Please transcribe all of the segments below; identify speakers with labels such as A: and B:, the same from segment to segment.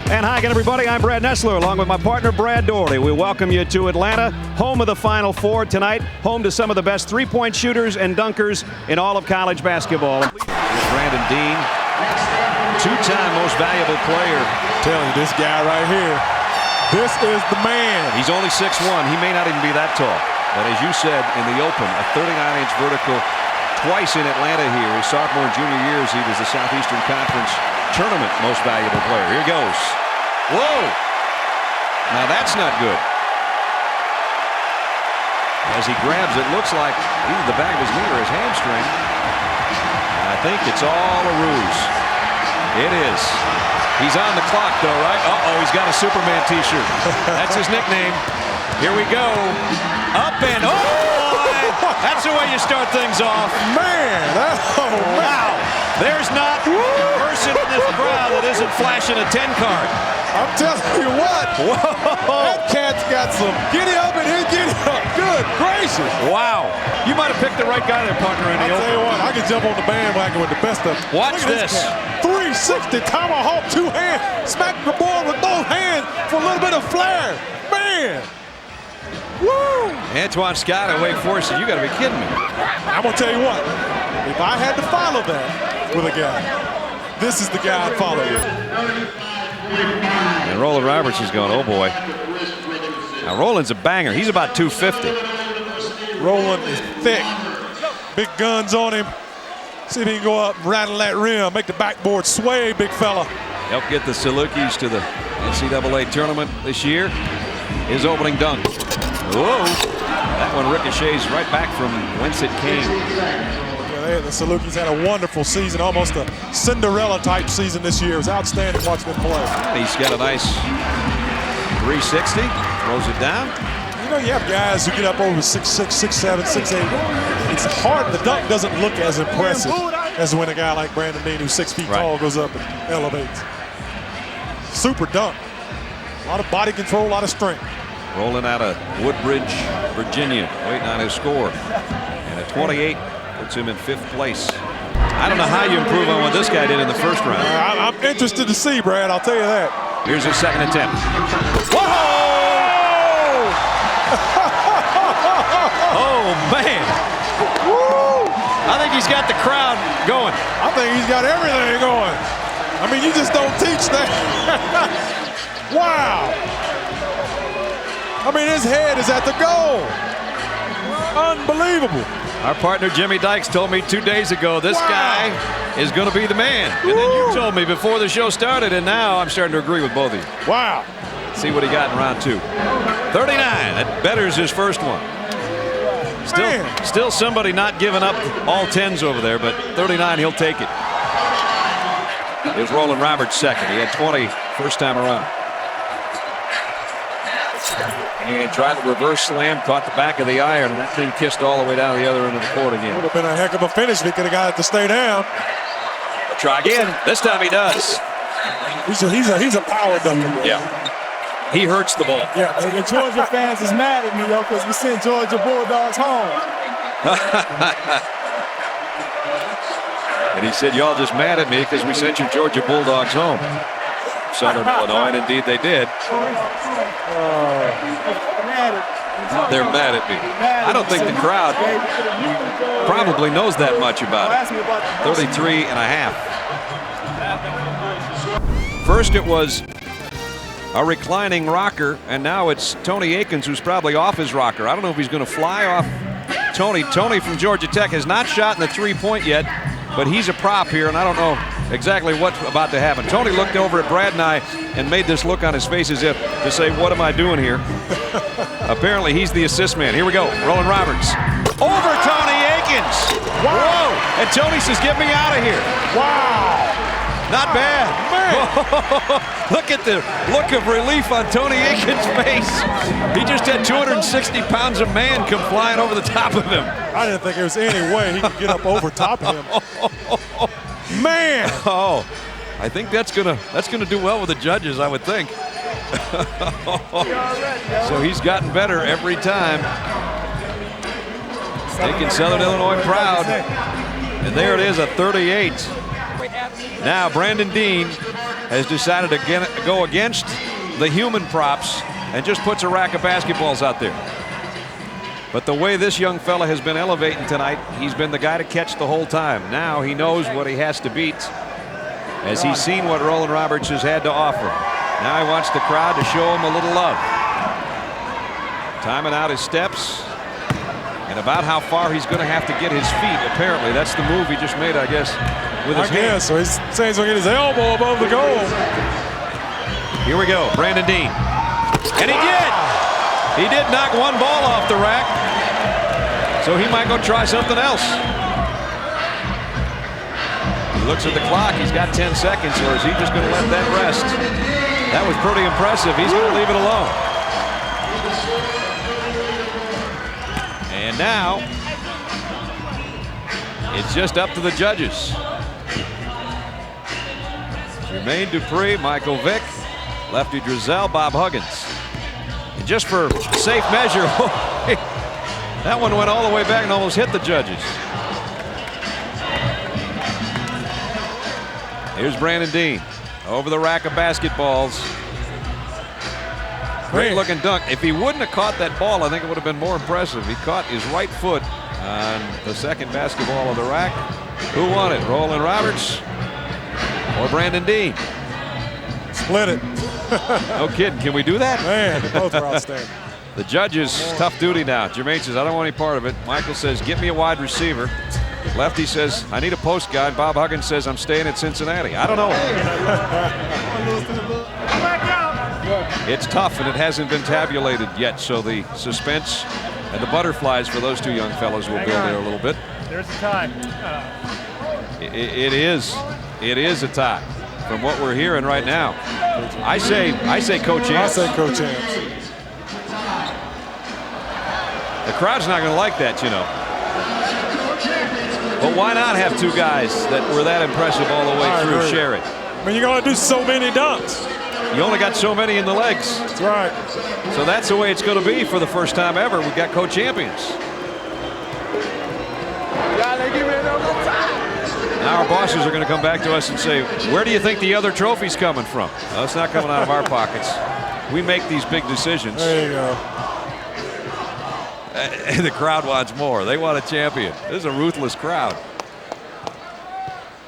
A: And hi again, everybody. I'm Brad Nessler, along with my partner, Brad Doherty. We welcome you to Atlanta, home of the Final Four tonight, home to some of the best three-point shooters and dunkers in all of college basketball. Brandon Dean, two-time most valuable player.
B: I'm telling you, this guy right here, this is the man.
A: He's only 6'1". He may not even be that tall. But as you said in the open, a 39-inch vertical twice in Atlanta here. His sophomore and junior years, he was the Southeastern Conference Tournament most valuable player. Here goes. Whoa! Now that's not good. As he grabs, it looks like either the back of his knee or his hamstring. I think it's all a ruse. It is. He's on the clock, though, right? Uh-oh, he's got a Superman t-shirt. That's his nickname. Here we go. Up and that's the way you start things off.
B: Man,
A: wow. There's not a person in this crowd that isn't flashing a 10 card.
B: I'm telling you what.
A: Whoa.
B: That cat's got some giddy up and his giddy up. Good gracious.
A: Wow. You might have picked the right guy there, partner, in the
B: I'll
A: open.
B: tell you what, I can jump on the bandwagon with the best of them.
A: Watch this.
B: 360 tomahawk, two hands. Smack the board with both hands for a little bit of flair. Man. Woo!
A: Ncaa at Wake Forest, you got to be kidding me.
B: I'm going to tell you what. If I had to follow that with a guy, this is the guy I'd follow with.
A: And Rolan Roberts is going, oh boy. Now Roland's a banger. He's about 250.
B: Rolan is thick. Big guns on him. See if he can go up and rattle that rim. Make the backboard sway, big fella.
A: Help get the Salukis to the NCAA tournament this year. His opening dunk. Whoa. That one ricochets right back from whence it came.
B: Yeah, the Salukis had a wonderful season, almost a Cinderella-type season this year. It was outstanding watching them play.
A: He's got a nice 360. Throws it down.
B: You know, you have guys who get up over 6'6", 6'7", 6'8". It's hard. The dunk doesn't look as impressive as when a guy like Brandon Dean, who's 6 feet tall, goes up and elevates. Super dunk. A lot of body control, a lot of strength.
A: Rolling out of Woodbridge, Virginia, waiting on his score. And at 28, puts him in 5th place. I don't know how you improve on what this guy did in the first round.
B: I'm interested to see, Brad. I'll tell you that.
A: Here's his second attempt. Whoa! Oh, man.
B: Woo!
A: I think he's got the crowd going.
B: I think he's got everything going. I mean, you just don't teach that. Wow. I mean, his head is at the goal. Unbelievable.
A: Our partner Jimmy Dykes told me 2 days ago this guy is going to be the man. And then you told me before the show started, and now I'm starting to agree with both of you.
B: Wow.
A: See what he got in round 2. 39. That betters his first one. Still somebody not giving up all 10s over there, but 39, he'll take it. Here's Rolan Roberts second. He had 20 first time around. And tried to reverse slam, caught the back of the iron, and that thing kissed all the way down the other end of the court again.
B: Would have been a heck of a finish if he could have got it to stay down.
A: Try again. This time he does.
B: He's a power dunker.
A: Yeah. He hurts the ball.
C: Yeah, the Georgia fans is mad at me, though, because we sent Georgia Bulldogs home.
A: And he said, y'all just mad at me because we sent your Georgia Bulldogs home. Southern Illinois, and indeed they did. They're mad at me. I don't think the crowd probably knows that much about it. 33 and a half. First it was a reclining rocker, and now it's Tony Akins who's probably off his rocker. I don't know if he's going to fly off Tony. Tony from Georgia Tech has not shot in the three-point yet, but he's a prop here, and I don't know exactly what's about to happen. Tony looked over at Brad and I and made this look on his face as if to say, what am I doing here? Apparently he's the assist man. Here we go. Rolan Roberts. Over Tony Akins.
B: Wow.
A: Whoa. And Tony says, get me out of here.
B: Wow.
A: Not bad. Look at the look of relief on Tony Akins' face. He just had 260 pounds of man come flying over the top of him.
B: I didn't think there was any way he could get up over top of him. Man!
A: Oh, I think that's gonna do well with the judges, I would think. So he's gotten better every time. Making Southern Illinois proud. And there it is, a 38. Now Brandon Dean has decided to go against the human props and just puts a rack of basketballs out there. But the way this young fella has been elevating tonight, he's been the guy to catch the whole time. Now he knows what he has to beat, as he's seen what Rolan Roberts has had to offer. Now he wants the crowd to show him a little love. Timing out his steps and about how far he's going to have to get his feet. Apparently, that's the move he just made, I guess, with his hand.
B: So he's saying he's going to get his elbow above the goal.
A: Here we go, Brandon Dean. And he did! He did knock one ball off the rack, so he might go try something else. He looks at the clock. He's got 10 seconds, or is he just going to let that rest? That was pretty impressive. He's going to leave it alone. And now, it's just up to the judges. Jermaine Dupree, Michael Vick, Lefty Drizel, Bob Huggins. And just for safe measure, that one went all the way back and almost hit the judges. Here's Brandon Dean over the rack of basketballs. Great looking dunk. If he wouldn't have caught that ball, I think it would have been more impressive. He caught his right foot on the second basketball of the rack. Who won it, Rolan Roberts or Brandon Dean?
B: Split it.
A: No kidding. Can we do that?
B: Man, they both were outstanding.
A: The judges, tough duty now. Jermaine says, I don't want any part of it. Michael says, get me a wide receiver. Lefty says, I need a post guy. Bob Huggins says, I'm staying at Cincinnati. I don't know. It's tough, and it hasn't been tabulated yet, so the suspense and the butterflies for those two young fellows will build there a little bit.
C: There's a tie.
A: It is a tie from what we're hearing right now. I say Coach Ncaa.
B: I say Coach Ncaa.
A: The crowd's not going to like that, you know. But why not have two guys that were that impressive all the way through share it?
B: I mean, you're going to do so many dunks.
A: You only got so many in the legs.
B: That's right.
A: So that's the way it's going to be for the first time ever. We've got co-champions. Now our bosses are going to come back to us and say, where do you think the other trophy's coming from? Well, it's not coming out of our pockets. We make these big decisions.
B: There you go.
A: And the crowd wants more. They want a champion. This is a ruthless crowd.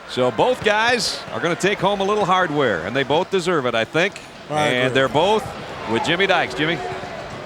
A: So both guys are going to take home a little hardware, and they both deserve it, I think. And they're both with Jimmy Dykes. Jimmy?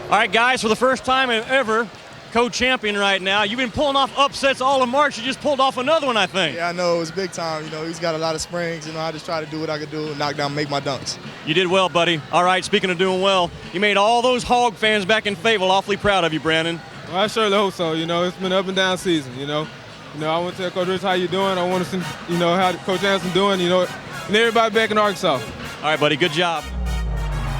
D: All right, guys, for the first time ever, co-champion right now. You've been pulling off upsets all of March. You just pulled off another one, I think.
E: Yeah, I know. It was big time. You know, he's got a lot of springs. You know, I just try to do what I could do, knock down, make my dunks.
D: You did well, buddy. All right, speaking of doing well, you made all those Hog fans back in Fayetteville awfully proud of you, Brandon.
F: Well, I surely hope so. You know, it's been an up and down season, you know. I want to tell Coach Rich how you doing. I want to see, how Coach Anson doing, and everybody back in Arkansas.
D: All right, buddy. Good job.